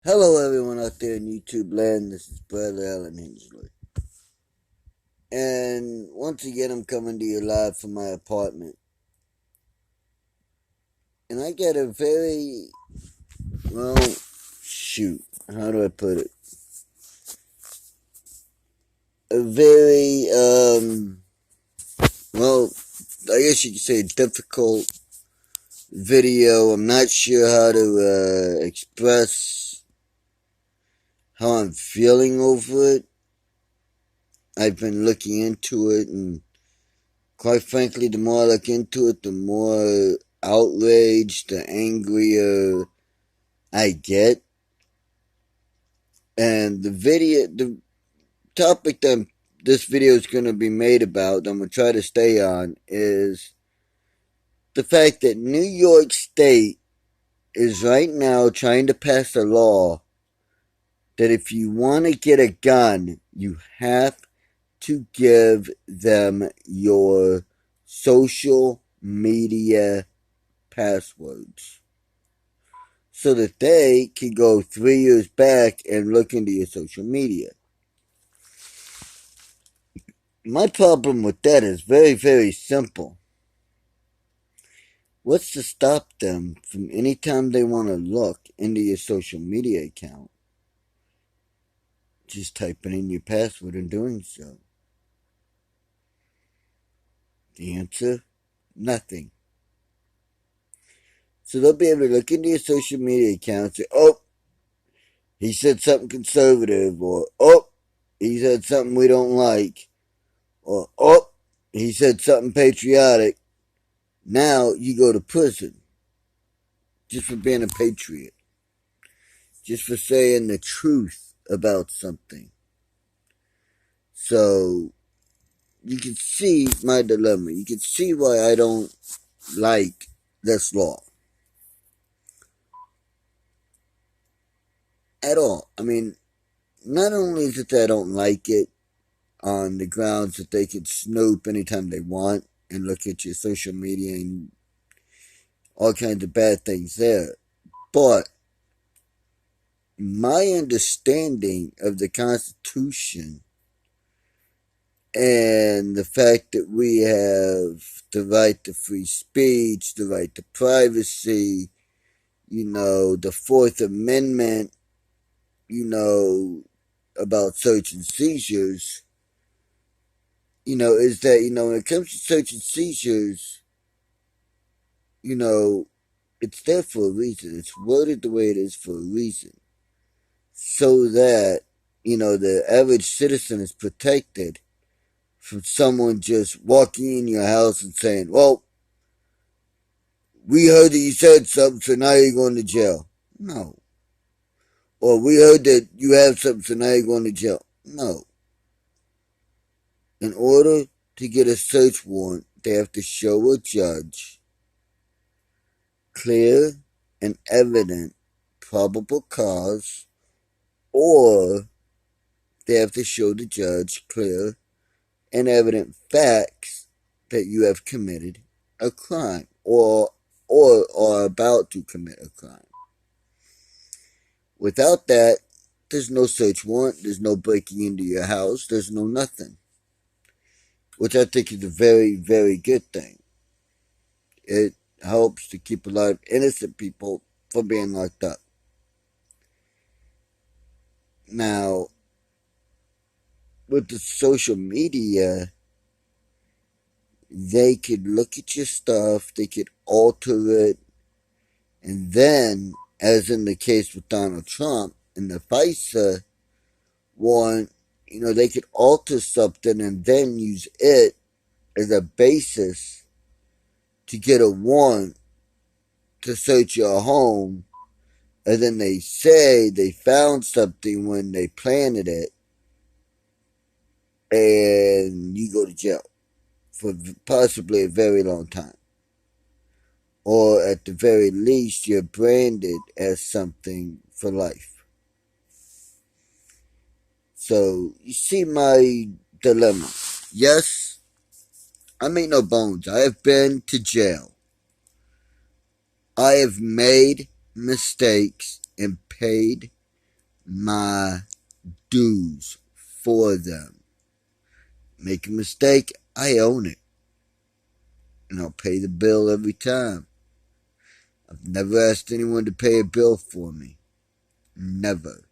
Hello, everyone out there in YouTube land. This is Brother Allen Hensley. And once again, I'm coming to you live from my apartment. And I got a very, well, shoot, how do I put it? A very, well, I guess you could say difficult video. I'm not sure how to express how I'm feeling over it. I've been looking into it, and quite frankly, the more I look into it, the more outraged, the angrier I get. And the topic that this video is going to be made about, I'm going to try to stay on, is the fact that New York State is right now trying to pass a law that if you want to get a gun, you have to give them your social media passwords so that they can go 3 years back and look into your social media. My problem with that is very, very simple. What's to stop them from anytime they want to look into your social media account, just typing in your password and doing so? The answer? Nothing. So they'll be able to look into your social media account and say, oh, he said something conservative, or oh, he said something we don't like, or oh, he said something patriotic. Now you go to prison just for being a patriot, just for saying the truth about something. So you can see my dilemma. You can see why I don't like this law at all. I mean, not only is it that I don't like it on the grounds that they can snoop anytime they want and look at your social media and all kinds of bad things there, but my understanding of the Constitution and the fact that we have the right to free speech, the right to privacy, the Fourth Amendment, about search and seizures, is that, when it comes to search and seizures, you know, it's there for a reason. It's worded the way it is for a reason. So that, the average citizen is protected from someone just walking in your house and saying, well, we heard that you said something, so now you're going to jail. No. Or we heard that you have something, so now you're going to jail. No. In order to get a search warrant, they have to show a judge clear and evident probable cause, or they have to show the judge clear and evident facts that you have committed a crime or are about to commit a crime. Without that, there's no search warrant, there's no breaking into your house, there's no nothing. Which I think is a very, very good thing. It helps to keep a lot of innocent people from being locked up. Now, with the social media, they could look at your stuff, they could alter it, and then, as in the case with Donald Trump and the FISA warrant, they could alter something and then use it as a basis to get a warrant to search your home, and then they say they found something when they planted it, and you go to jail for possibly a very long time. Or at the very least, you're branded as something for life. So, you see my dilemma. Yes, I make no bones. I have been to jail. I have made mistakes and paid my dues for them. Make a mistake, I own it. And I'll pay the bill every time. I've never asked anyone to pay a bill for me. Never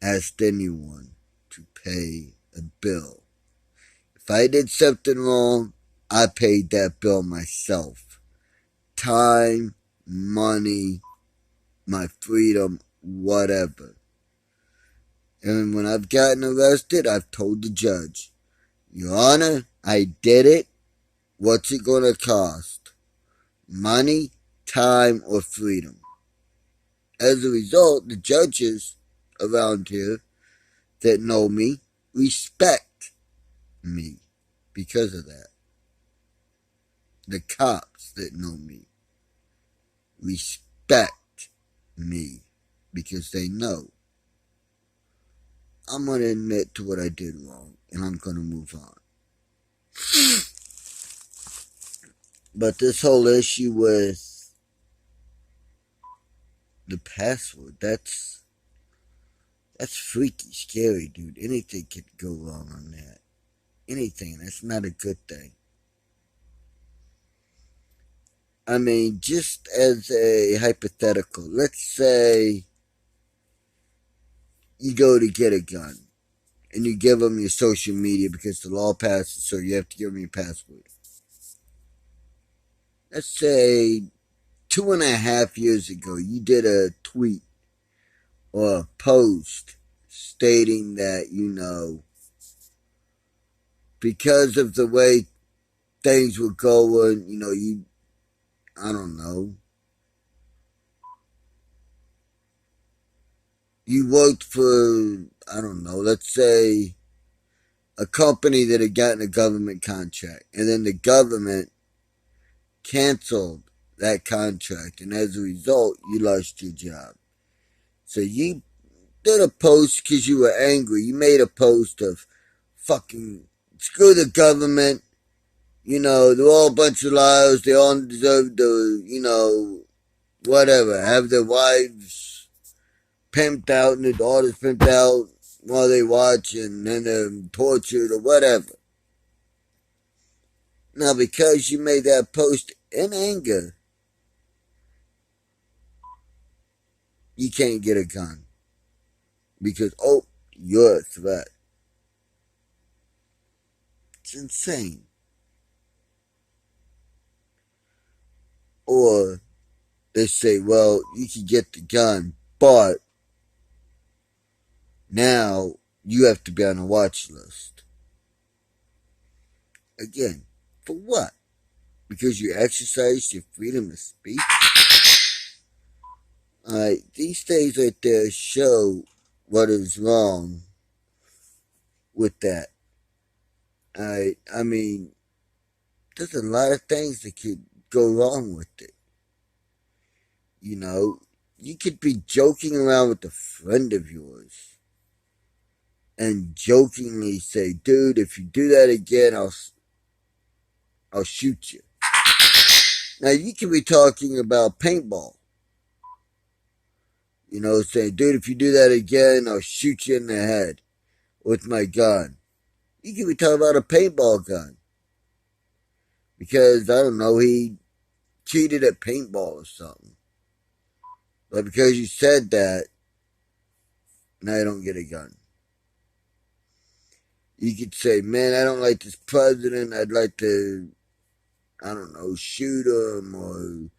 asked anyone to pay a bill. If I did something wrong, I paid that bill myself. Time, money, my freedom, whatever. And when I've gotten arrested, I've told the judge, Your Honor, I did it. What's it going to cost? Money, time, or freedom? As a result, the judges around here that know me respect me because of that. The cops that know me respect me because they know I'm going to admit to what I did wrong and I'm going to move on. But this whole issue with the password, that's freaky scary, dude. Anything could go wrong on that. Anything. That's not a good thing. I mean, just as a hypothetical, let's say you go to get a gun and you give them your social media because the law passes, so you have to give them your password. Let's say 2.5 years ago, you did a tweet or a post stating that, because of the way things were going, I don't know, you worked for, I don't know, let's say a company that had gotten a government contract, and then the government canceled that contract, and as a result, you lost your job. So you did a post because you were angry. You made a post of fucking screw the government. They're all a bunch of liars. They all deserve to, whatever, have their wives pimped out and their daughters pimped out while they watch, and then they're tortured or whatever. Now, because you made that post in anger, you can't get a gun. Because, you're a threat. It's insane. Or they say, well, you can get the gun, but now you have to be on a watch list. Again, for what? Because you exercised your freedom of speech? These things right there show what is wrong with that. I mean, there's a lot of things that could go wrong with it. You could be joking around with a friend of yours and jokingly say, dude, if you do that again, I'll shoot you. Now, you could be talking about paintball. Saying, dude, if you do that again, I'll shoot you in the head with my gun. You could be talking about a paintball gun. Because, I don't know, he cheated at paintball or something. But because you said that, now you don't get a gun. You could say, man, I don't like this president. I'd like to, I don't know, shoot him or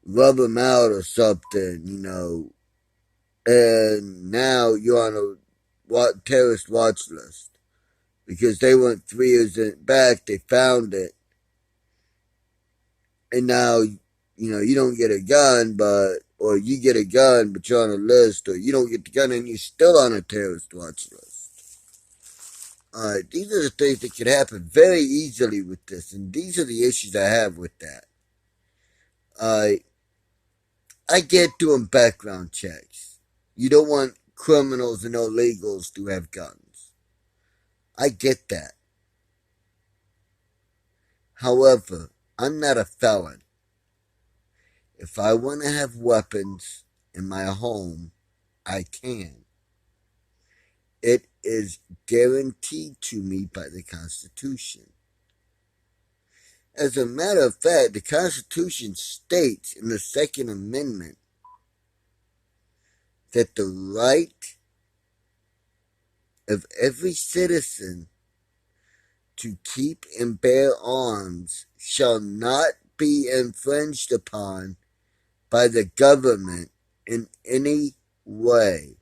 rub him out or something, And now you're on a terrorist watch list. Because they went 3 years back, they found it. And now, you don't get a gun, or you get a gun, but you're on a list, or you don't get the gun and you're still on a terrorist watch list. These are the things that could happen very easily with this, and these are the issues I have with that. I get doing background checks. You don't want criminals and illegals to have guns. I get that. However, I'm not a felon. If I want to have weapons in my home, I can. It is guaranteed to me by the Constitution. As a matter of fact, the Constitution states in the Second Amendment that the right of every citizen to keep and bear arms shall not be infringed upon by the government in any way.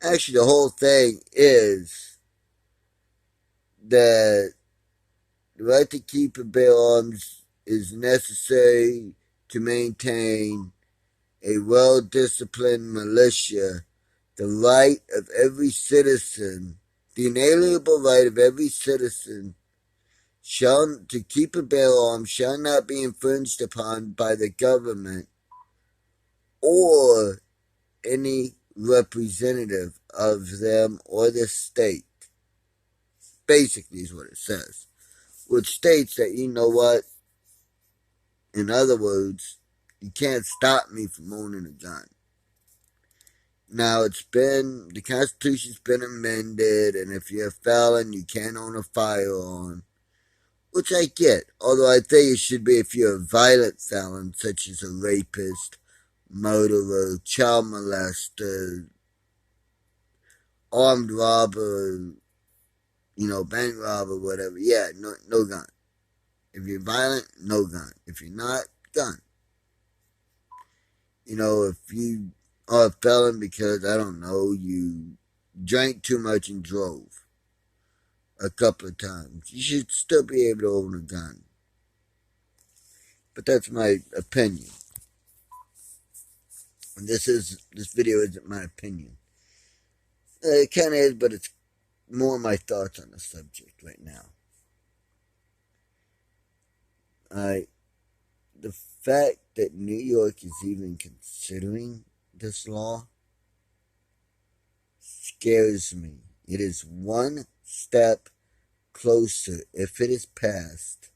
Actually, the whole thing is that the right to keep and bear arms is necessary to maintain a well-disciplined militia. The right of every citizen, the inalienable right of every citizen to keep and bear arms shall not be infringed upon by the government or any representative of them or the state. Basically is what it says. Which states that, you know what, in other words, you can't stop me from owning a gun. Now, the Constitution's been amended, and if you're a felon, you can't own a firearm, which I get. Although I think it should be if you're a violent felon, such as a rapist, murderer, child molester, armed robber, bank robber, whatever. Yeah, no gun. If you're violent, no gun. If you're not, gun. If you are a felon because, I don't know, you drank too much and drove a couple of times, you should still be able to own a gun. But that's my opinion. And this video isn't my opinion. It kind of is, but it's more my thoughts on the subject right now. The fact that New York is even considering this law scares me. It is one step closer. If it is passed,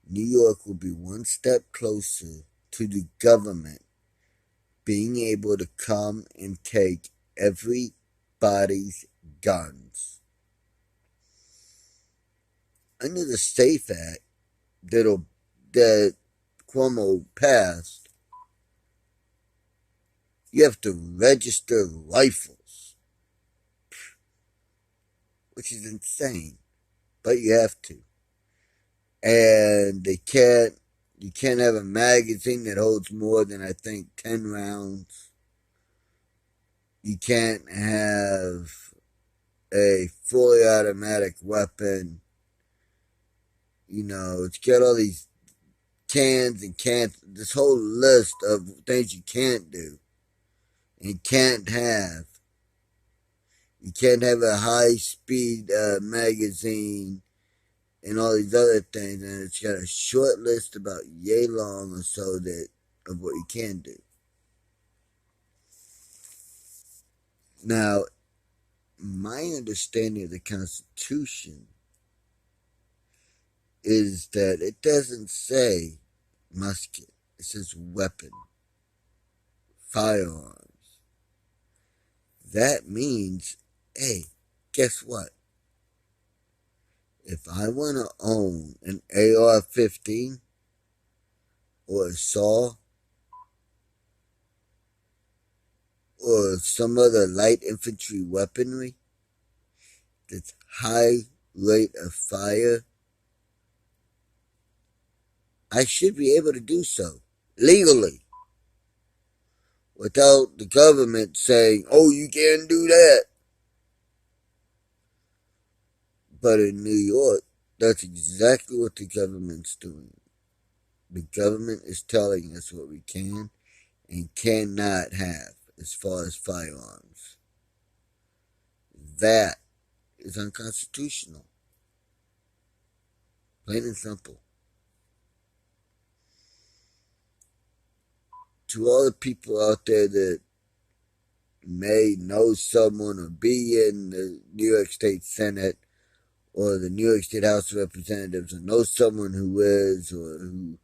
New York will be one step closer to the government being able to come and take everybody's guns. Under the SAFE Act that Cuomo passed, you have to register rifles, which is insane, but you have to. And you can't have a magazine that holds more than, I think, 10 rounds. You can't have a fully automatic weapon. It's got all these cans and this whole list of things you can't do and can't have. You can't have a high-speed magazine and all these other things, and it's got a short list about yay long or so of what you can do. Now, my understanding of the Constitution is that it doesn't say musket. It says weapon, firearms. That means, hey, guess what? If I want to own an AR-15 or a SAW or some other light infantry weaponry that's high rate of fire, I should be able to do so legally without the government saying, oh, you can't do that. But in New York, that's exactly what the government's doing. The government is telling us what we can and cannot have as far as firearms. That is unconstitutional. Plain and simple. To all the people out there that may know someone or be in the New York State Senate or the New York State House of Representatives, or know someone who is, or who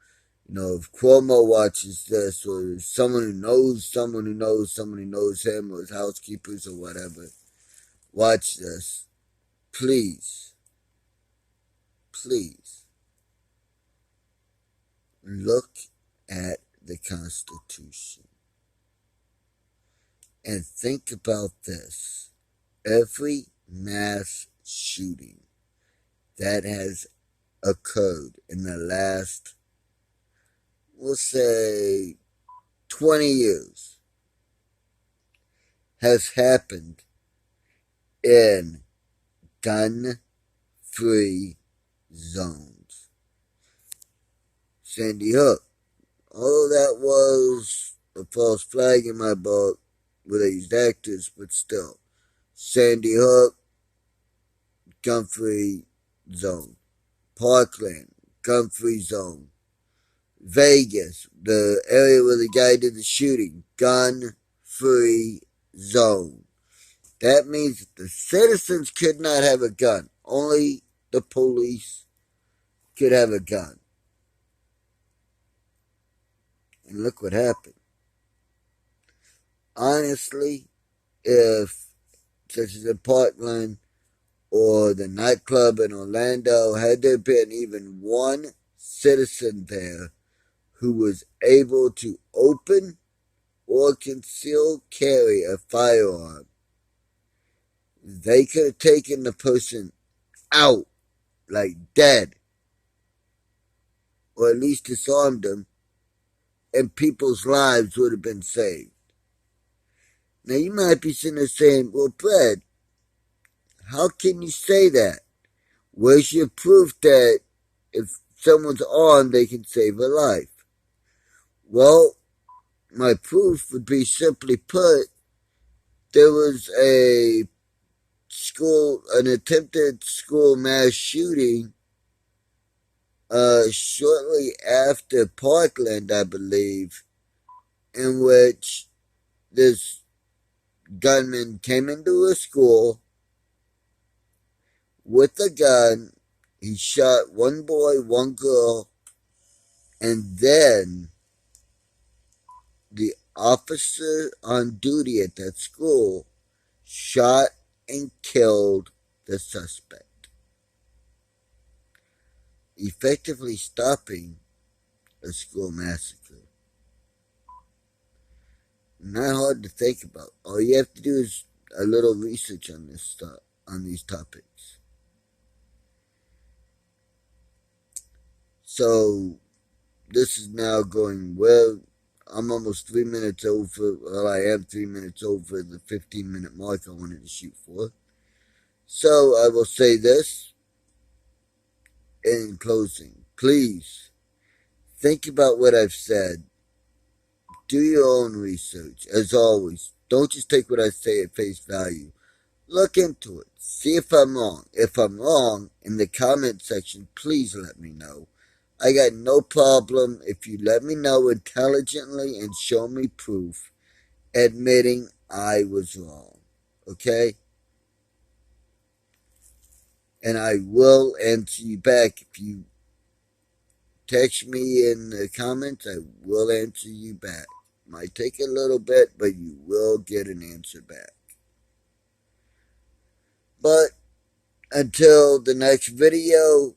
If Cuomo watches this, or someone who knows someone who knows someone who knows him, or his housekeepers or whatever, watch this, please, please look at the Constitution and think about this. Every mass shooting that has occurred in the last, we'll say, 20 years has happened in gun-free zones. Sandy Hook, although that was a false flag in my book where they used actors, but still, Sandy Hook, gun-free zone. Parkland, gun-free zone. Vegas, the area where the guy did the shooting, gun-free zone. That means the citizens could not have a gun. Only the police could have a gun. And look what happened. Honestly, if, such as in Parkland or the nightclub in Orlando, had there been even one citizen there who was able to open or conceal carry a firearm, they could have taken the person out, like dead, or at least disarmed them, and people's lives would have been saved. Now you might be sitting there saying, well, Brad, how can you say that? Where's your proof that if someone's armed, they can save a life? Well, my proof would be, simply put, there was an attempted school mass shooting shortly after Parkland, I believe, in which this gunman came into a school with a gun. He shot one boy, one girl, and then the officer on duty at that school shot and killed the suspect, effectively stopping a school massacre. Not hard to think about. All you have to do is a little research on these topics. So this is now going well. I'm almost 3 minutes over. Well, I am 3 minutes over the 15-minute mark I wanted to shoot for. So I will say this in closing. Please think about what I've said. Do your own research. As always, don't just take what I say at face value. Look into it. See if I'm wrong. If I'm wrong, in the comment section, please let me know. I got no problem if you let me know intelligently and show me proof admitting I was wrong. Okay? And I will answer you back. If you text me in the comments, I will answer you back. Might take a little bit, but you will get an answer back. But until the next video,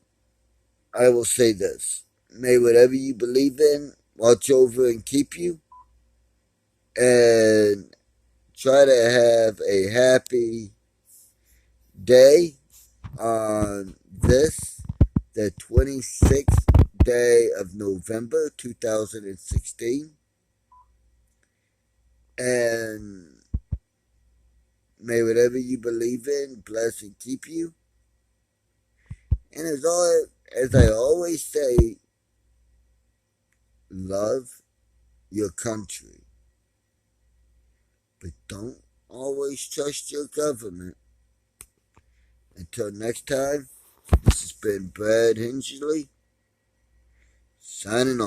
I will say this. May whatever you believe in watch over and keep you. And try to have a happy day on this, the 26th day of November 2016. And may whatever you believe in bless and keep you. And as I always say, love your country. But don't always trust your government. Until next time, this has been Brad Hingley, signing off.